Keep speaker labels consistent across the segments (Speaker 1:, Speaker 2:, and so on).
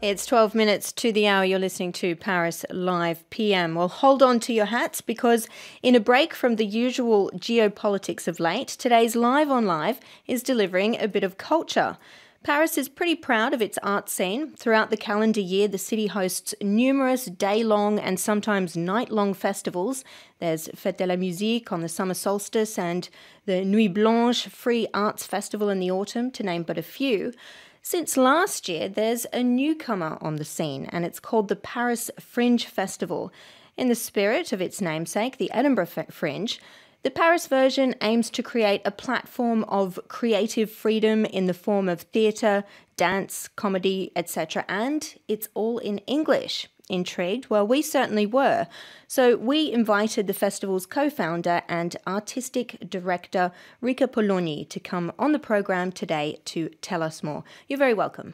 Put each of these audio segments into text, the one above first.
Speaker 1: It's 12 minutes to the hour. You're listening to Paris Live PM. Well, hold on to your hats because in a break from the usual geopolitics of late, today's Live on Live is delivering a bit of culture. Paris is pretty proud of its art scene. Throughout the calendar year, the city hosts numerous day-long and sometimes night-long festivals. There's Fête de la Musique on the summer solstice and the Nuit Blanche Free Arts Festival in the autumn, to name but a few. Since last year, there's a newcomer on the scene, and it's called the Paris Fringe Festival. In the spirit of its namesake, the Edinburgh Fringe, the Paris version aims to create a platform of creative freedom in the form of theatre, dance, comedy, etc. And it's all in English. Intrigued? Well, we certainly were. So we invited the festival's co-founder and artistic director, Reka Polonyi, to come on the programme today to tell us more. You're very welcome.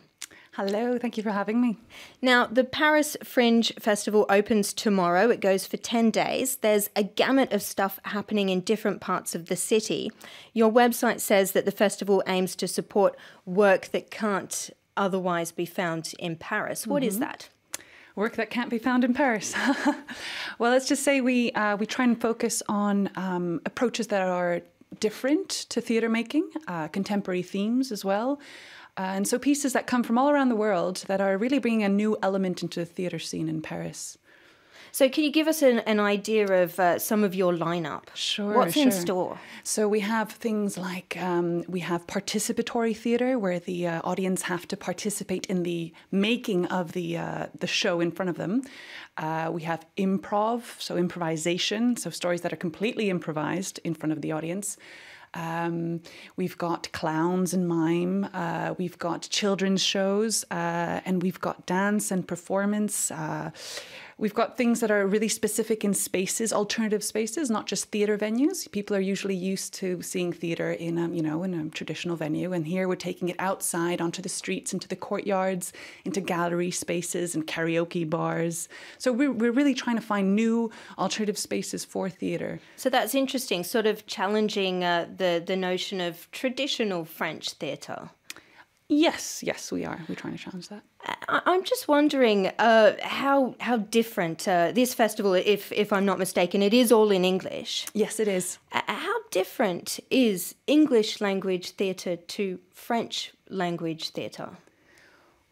Speaker 2: Hello, thank you for having me.
Speaker 1: Now, the Paris Fringe Festival opens tomorrow. It goes for 10 days. There's a gamut of stuff happening in different parts of the city. Your website says that the festival aims to support work that can't otherwise be found in Paris. What is that?
Speaker 2: Work that can't be found in Paris. Well, let's just say we try and focus on approaches that are different to theatre making, contemporary themes as well. And so pieces that come from all around the world that are really bringing a new element into the theatre scene in Paris.
Speaker 1: So can you give us an idea of some of your lineup?
Speaker 2: Sure.
Speaker 1: What's in store?
Speaker 2: So we have things like we have participatory theatre where the audience have to participate in the making of the show in front of them. We have improv, so improvisation, so stories that are completely improvised in front of the audience. We've got clowns and mime, we've got children's shows, and we've got dance and performance. We've got things that are really specific in spaces, alternative spaces, not just theatre venues. People are usually used to seeing theatre in a traditional venue, and here we're taking it outside onto the streets, into the courtyards, into gallery spaces and karaoke bars. So we're really trying to find new alternative spaces for theatre.
Speaker 1: So that's interesting, sort of challenging the notion of traditional French theatre.
Speaker 2: Yes, we are. We're trying to challenge that.
Speaker 1: I'm just wondering how different this festival, if I'm not mistaken, it is all in English.
Speaker 2: Yes, it is.
Speaker 1: How different is English language theatre to French language theatre?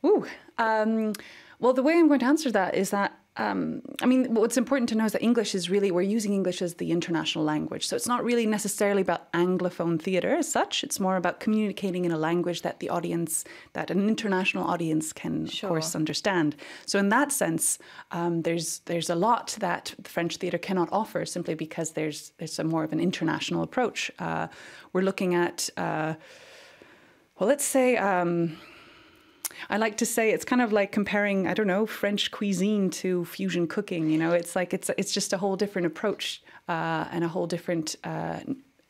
Speaker 2: Well, the way I'm going to answer that is that what's important to know is that English is really, we're using English as the international language. So it's not really necessarily about Anglophone theatre as such. It's more about communicating in a language that that an international audience can, of course, understand. So in that sense, there's a lot that French theatre cannot offer simply because there's a more of an international approach. We're looking at, let's say, I like to say it's kind of like comparing, French cuisine to fusion cooking. It's just a whole different approach and a whole different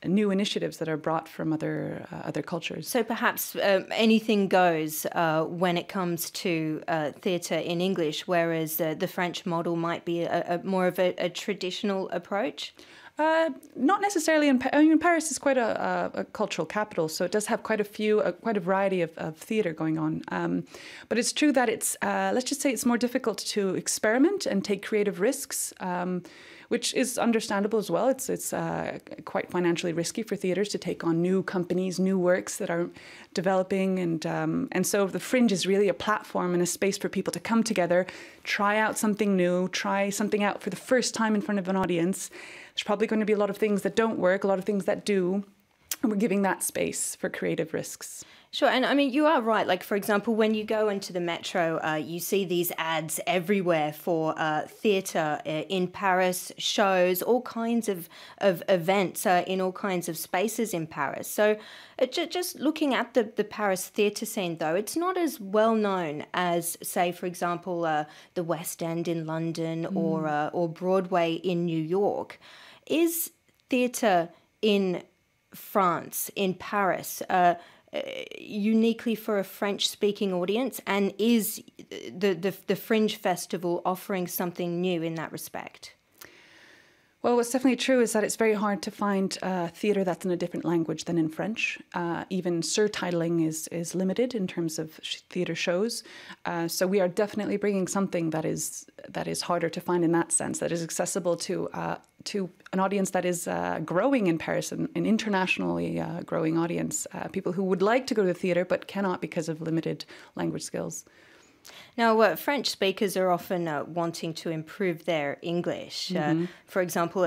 Speaker 2: new initiatives that are brought from other cultures.
Speaker 1: So perhaps anything goes when it comes to theatre in English, whereas the French model might be more of a traditional approach?
Speaker 2: Not necessarily. Paris is quite a cultural capital, so it does have quite a variety of theatre going on. But it's true that it's, let's just say it's more difficult to experiment and take creative risks, which is understandable as well. It's quite financially risky for theatres to take on new companies, new works that are developing. And so the Fringe is really a platform and a space for people to come together, try out something new, try something out for the first time in front of an audience. There's probably going to be a lot of things that don't work, a lot of things that do, and we're giving that space for creative risks.
Speaker 1: Sure, and I mean, you are right. Like, for example, when you go into the metro, you see these ads everywhere for theatre in Paris, shows, all kinds of events in all kinds of spaces in Paris. So just looking at the Paris theatre scene, though, it's not as well known as, say, for example, the West End in London or Broadway in New York. Is theatre in France, in Paris, uniquely for a French-speaking audience, and is the Fringe Festival offering something new in that respect?
Speaker 2: Well, what's definitely true is that it's very hard to find theatre that's in a different language than in French. Even surtitling is limited in terms of theatre shows. So we are definitely bringing something that is harder to find in that sense, that is accessible to an audience that is growing in Paris, an internationally growing audience, people who would like to go to the theatre but cannot because of limited language skills.
Speaker 1: Now, French speakers are often wanting to improve their English. For example,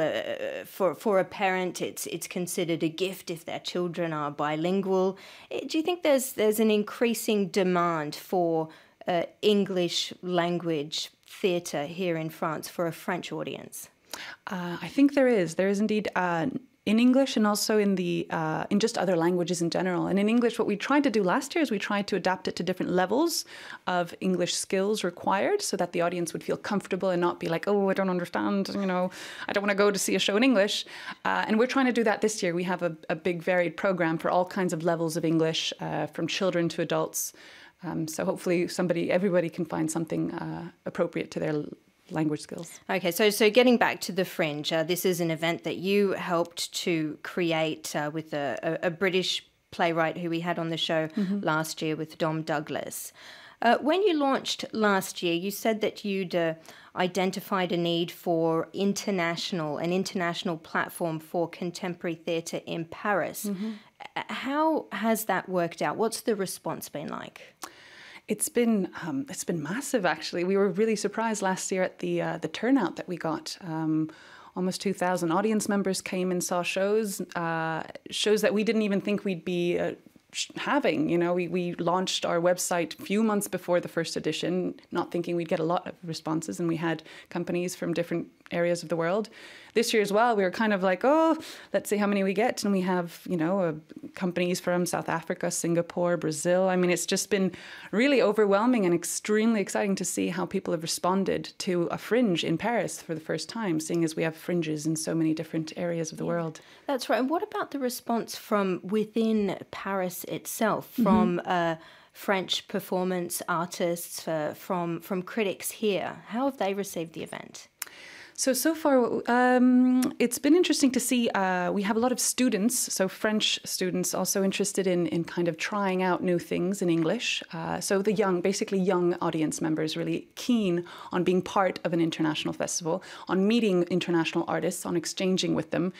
Speaker 1: for a parent, it's considered a gift if their children are bilingual. Do you think there's an increasing demand for English language theatre here in France for a French audience?
Speaker 2: I think there is. There is indeed. In English and also in just other languages in general. And in English, what we tried to do last year is we tried to adapt it to different levels of English skills required so that the audience would feel comfortable and not be like, oh, I don't understand, I don't want to go to see a show in English. And we're trying to do that this year. We have a big varied program for all kinds of levels of English, from children to adults. So hopefully everybody can find something appropriate to their language skills.
Speaker 1: Okay, so getting back to the Fringe, this is an event that you helped to create with a British playwright who we had on the show last year with Dom Douglas. When you launched last year, you said that you'd identified a need for an international platform for contemporary theatre in Paris. How has that worked out? What's the response been like?
Speaker 2: It's been massive, actually. We were really surprised last year at the turnout that we got. Almost 2,000 audience members came and saw shows that we didn't even think we'd be having. We launched our website a few months before the first edition, not thinking we'd get a lot of responses, and we had companies from different areas of the world. This year as well, we were kind of like, oh, let's see how many we get. And we have, companies from South Africa, Singapore, Brazil. I mean, it's just been really overwhelming and extremely exciting to see how people have responded to a Fringe in Paris for the first time, seeing as we have Fringes in so many different areas of the world.
Speaker 1: That's right. And what about the response from within Paris itself, from French performance artists, from critics here? How have they received the event?
Speaker 2: So far, it's been interesting to see. We have a lot of students, so French students, also interested in kind of trying out new things in English. So basically young audience members, really keen on being part of an international festival, on meeting international artists, on exchanging with them.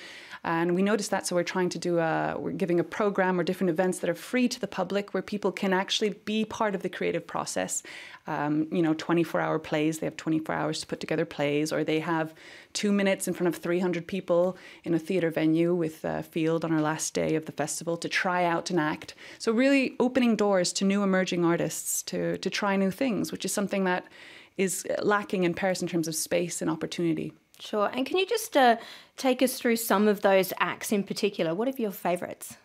Speaker 2: And we noticed that, so we're trying to we're giving a program or different events that are free to the public where people can actually be part of the creative process. 24-hour plays, they have 24 hours to put together plays, or they have 2 minutes in front of 300 people in a theatre venue with Field on our last day of the festival to try out an act. So really opening doors to new emerging artists to try new things, which is something that is lacking in Paris in terms of space and opportunity.
Speaker 1: Sure. And can you just take us through some of those acts in particular? What are your favourites?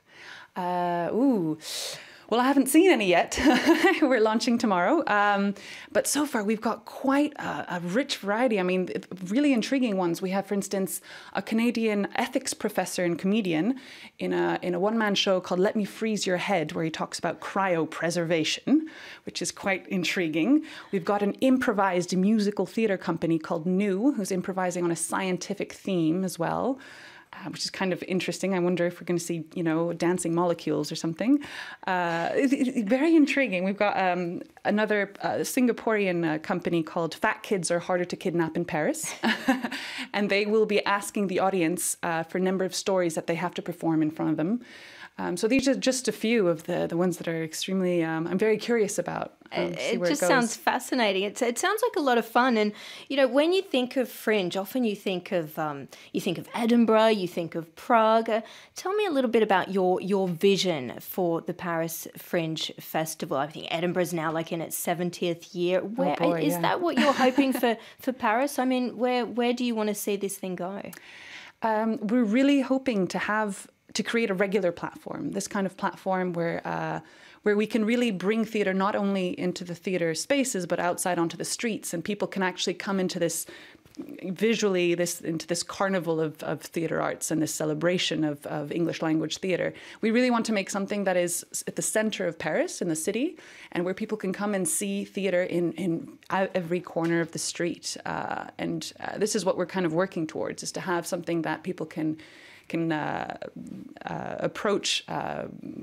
Speaker 2: Well, I haven't seen any yet. We're launching tomorrow. But so far, we've got quite a rich variety. I mean, really intriguing ones. We have, for instance, a Canadian ethics professor and comedian in a one-man show called Let Me Freeze Your Head, where he talks about cryopreservation, which is quite intriguing. We've got an improvised musical theatre company called New, who's improvising on a scientific theme as well. Which is kind of interesting. I wonder if we're going to see, dancing molecules or something. Very intriguing. We've got another Singaporean company called Fat Kids Are Harder to Kidnap in Paris. And they will be asking the audience for a number of stories that they have to perform in front of them. So these are just a few of the ones that are extremely, I'm very curious about.
Speaker 1: It just sounds fascinating. It sounds like a lot of fun. And, when you think of Fringe, often you think of Edinburgh, you think of Prague. Tell me a little bit about your vision for the Paris Fringe Festival. I think Edinburgh's now like in its 70th year. Is that what you're hoping for Paris? I mean, where do you want to see this thing go?
Speaker 2: We're really hoping to create a regular platform, this kind of platform where we can really bring theatre not only into the theatre spaces, but outside onto the streets, and people can actually come into this visually into this carnival of theatre arts and this celebration of English language theatre. We really want to make something that is at the center of Paris, in the city, and where people can come and see theatre in every corner of the street. And this is what we're kind of working towards, is to have something that people can approach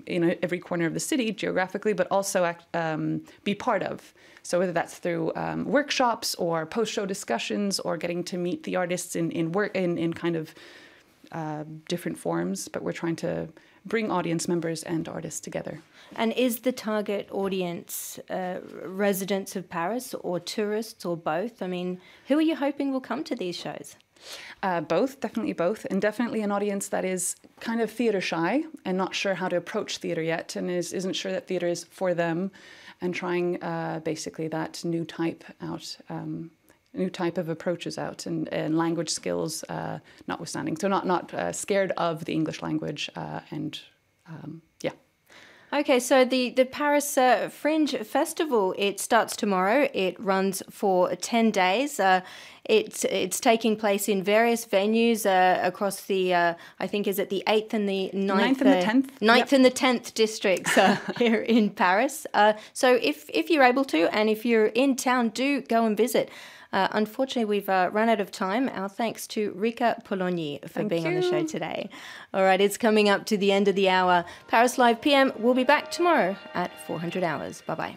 Speaker 2: in every corner of the city geographically, but also be part of. So whether that's through workshops or post-show discussions or getting to meet the artists in kind of different forms, but we're trying to bring audience members and artists together.
Speaker 1: And is the target audience residents of Paris or tourists or both? I mean, who are you hoping will come to these shows?
Speaker 2: Both, definitely both, and definitely an audience that is kind of theatre shy and not sure how to approach theatre yet, and isn't sure that theatre is for them, and trying basically that new type of approaches out, and language skills notwithstanding. So not scared of the English language, yeah.
Speaker 1: Okay, so the Paris Fringe Festival, it starts tomorrow. It runs for 10 days. It's taking place in various venues across the, I think, is it the 8th and the 9th?
Speaker 2: 9th and the 10th.
Speaker 1: 9th
Speaker 2: yep.
Speaker 1: and the 10th districts here in Paris. So if you're able to, and if you're in town, do go and visit. Unfortunately, we've run out of time. Our thanks to Reka Polonyi for being on the show today. All right, it's coming up to the end of the hour. Paris Live PM will be back tomorrow at 400 hours. Bye-bye.